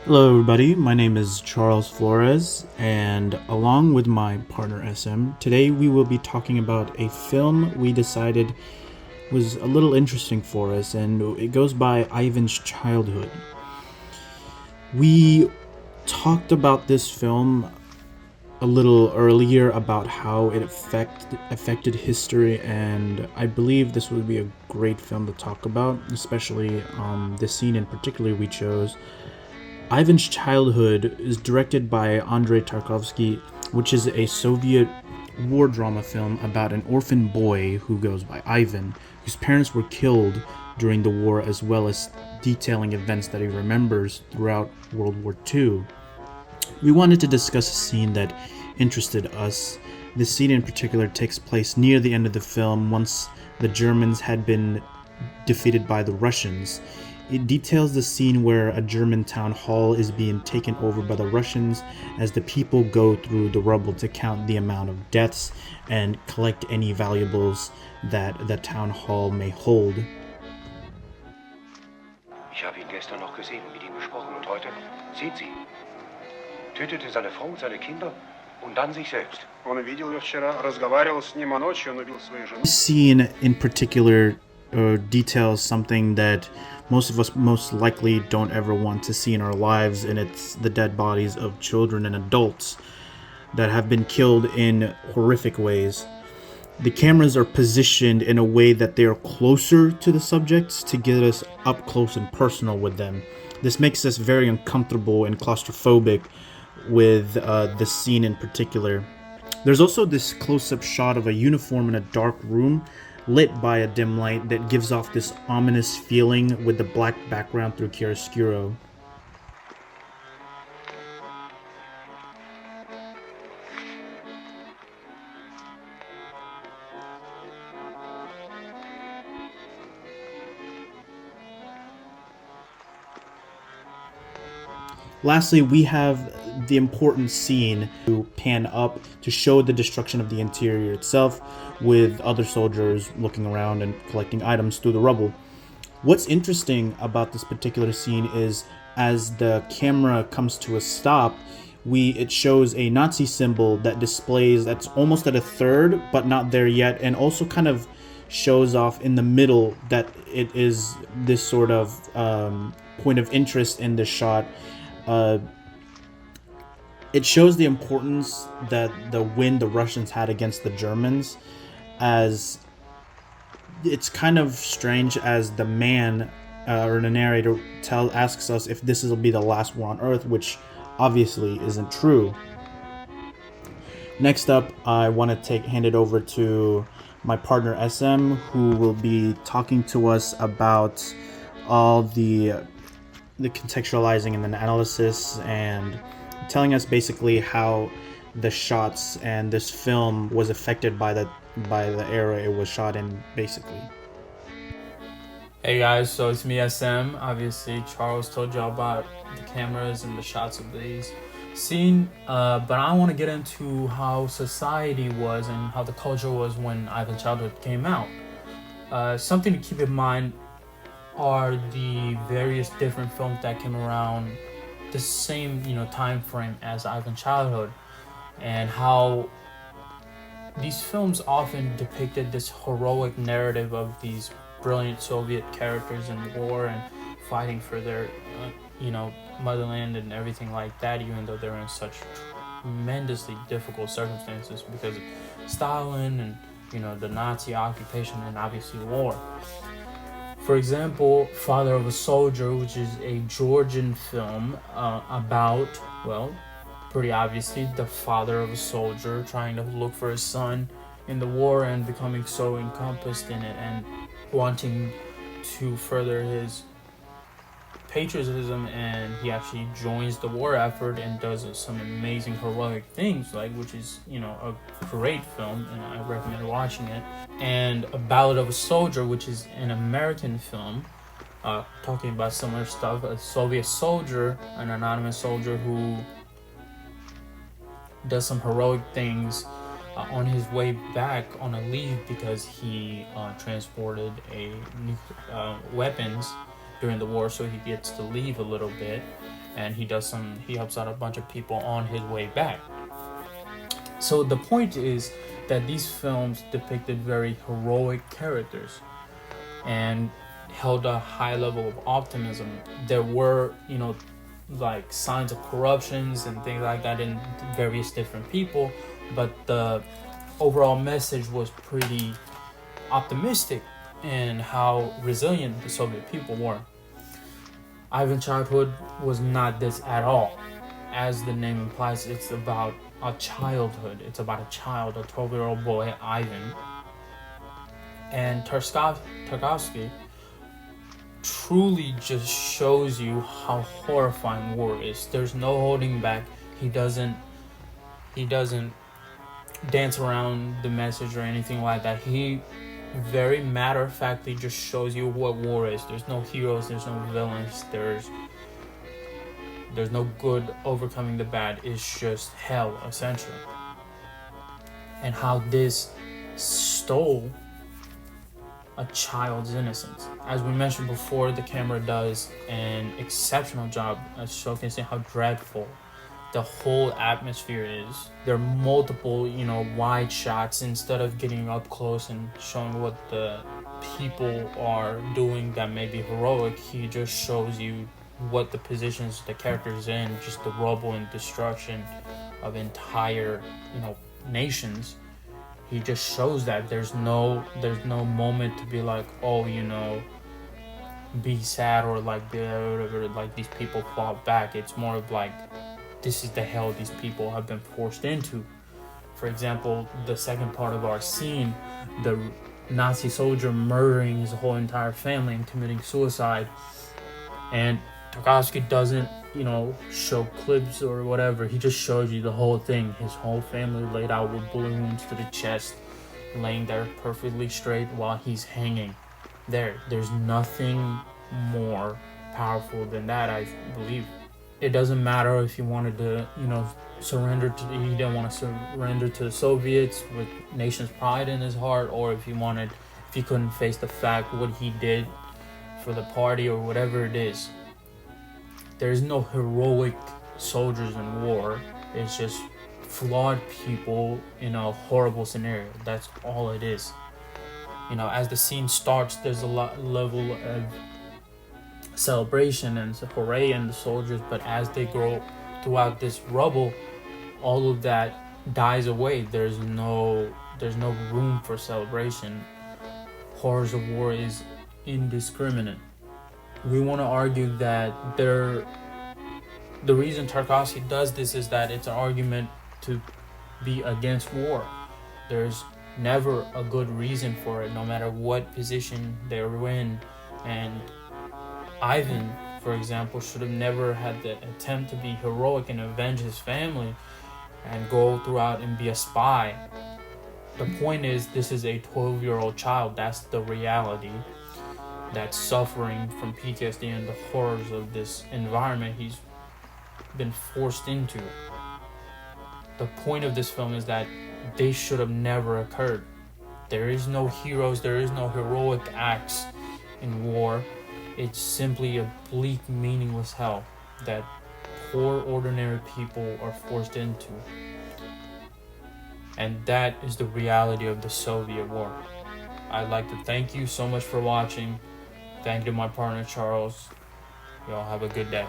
Hello, everybody. My name is Charles Flores, and along with my partner SM, today we will be talking about a film we decided was a little interesting for us, and it goes by Ivan's Childhood. We talked about this film a little earlier about how it affected history, and I believe this would be a great film to talk about, especially the scene in particular we chose. Ivan's Childhood is directed by Andrei Tarkovsky, which is a Soviet war drama film about an orphan boy who goes by Ivan, whose parents were killed during the war, as well as detailing events that he remembers throughout World War II. We wanted to discuss a scene that interested us. This scene in particular takes place near the end of the film once the Germans had been defeated by the Russians. It details the scene where a German town hall is being taken over by the Russians as the people go through the rubble to count the amount of deaths and collect any valuables that the town hall may hold. Ich habe ihn gestern noch gesehen und mit ihm gesprochen und heute, sieht sie, tötete seine Frau und seine Kinder und dann sich selbst. Он видел ее вчера, разговаривал с ним, а ночью он убил свою жену. This scene in particular details something that most of us most likely don't ever want to see in our lives, and it's the dead bodies of children and adults that have been killed in horrific ways. The cameras are positioned in a way that they are closer to the subjects to get us up close and personal with them. This makes us very uncomfortable and claustrophobic with this scene in particular. There's also this close-up shot of a uniform in a dark room lit by a dim light that gives off this ominous feeling with the black background through chiaroscuro. Lastly, we have the important scene to pan up to show the destruction of the interior itself, with other soldiers looking around and collecting items through the rubble. What's interesting about this particular scene is as the camera comes to a stop, it shows a Nazi symbol that displays that's almost at a third, but not there yet, and also kind of shows off in the middle that it is this sort of point of interest in this shot. It shows the importance that the win the Russians had against the Germans, as it's kind of strange as the man or the narrator asks us if this will be the last war on Earth, which obviously isn't true. Next up, I want to hand it over to my partner SM, who will be talking to us about all the contextualizing and the analysis, and telling us basically how the shots and this film was affected by the era it was shot in, basically. Hey guys, so it's me SM. Obviously, Charles told y'all about the cameras and the shots of these scene, but I want to get into how society was and how the culture was when Ivan's Childhood came out. Something to keep in mind are the various different films that came around the same time frame as Ivan's Childhood, and how these films often depicted this heroic narrative of these brilliant Soviet characters in war and fighting for their motherland and everything like that, even though they're in such tremendously difficult circumstances because of Stalin and the Nazi occupation and obviously war. For example, Father of a Soldier, which is a Georgian film about, well, pretty obviously, the father of a soldier trying to look for his son in the war and becoming so encompassed in it and wanting to further his patriotism, and he actually joins the war effort and does some amazing heroic things, which is a great film, and I recommend watching it. And A Ballad of a Soldier, which is an American film talking about similar stuff, a Soviet soldier, an anonymous soldier who does some heroic things on his way back on a leave because he transported weapons during the war, so he gets to leave a little bit. and he helps out a bunch of people on his way back. So the point is that these films depicted very heroic characters and held a high level of optimism. There were, like signs of corruptions and things like that in various different people, but the overall message was pretty optimistic in how resilient the Soviet people were. Ivan's childhood was not this at all. As the name implies, it's about a childhood. It's about a child, a 12-year-old boy, Ivan. And Tarkovsky truly just shows you how horrifying war is. There's no holding back. He doesn't dance around the message or anything like that. He very matter-of-factly just shows you what war is. There's no heroes, there's no villains, there's no good overcoming the bad. It's just hell, essentially. And how this stole a child's innocence. As we mentioned before, the camera does an exceptional job at showcasing how dreadful the whole atmosphere is. There are multiple, wide shots. Instead of getting up close and showing what the people are doing that may be heroic, he just shows you what the positions the characters in, just the rubble and destruction of entire, nations. He just shows that there's no moment to be like, oh, be sad or like whatever, like these people fought back. It's more of like, this is the hell these people have been forced into. For example, the second part of our scene, the Nazi soldier murdering his whole entire family and committing suicide. And Tarkovsky doesn't, show clips or whatever. He just shows you the whole thing. His whole family laid out with bullet wounds to the chest, laying there perfectly straight while he's hanging there. There's nothing more powerful than that, I believe. It doesn't matter if he wanted to, surrender to, he didn't want to surrender to the Soviets with nation's pride in his heart, or if he couldn't face the fact what he did for the party or whatever it is. There's no heroic soldiers in war. It's just flawed people in a horrible scenario. That's all it is. As the scene starts, there's a level of celebration and hooray in the soldiers, but as they grow throughout this rubble, all of that dies away. There's no room for celebration. Horrors of war is indiscriminate. We want to argue that the reason Tarkovsky does this is that it's an argument to be against war. There's never a good reason for it, no matter what position they're in. And Ivan, for example, should have never had the attempt to be heroic and avenge his family and go throughout and be a spy. The point is, this is a 12-year-old child. That's the reality. That's suffering from PTSD and the horrors of this environment he's been forced into. The point of this film is that they should have never occurred. There is no heroes, there is no heroic acts in war. It's simply a bleak, meaningless hell that poor, ordinary people are forced into. And that is the reality of the Soviet war. I'd like to thank you so much for watching. Thank you to my partner, Charles. Y'all have a good day.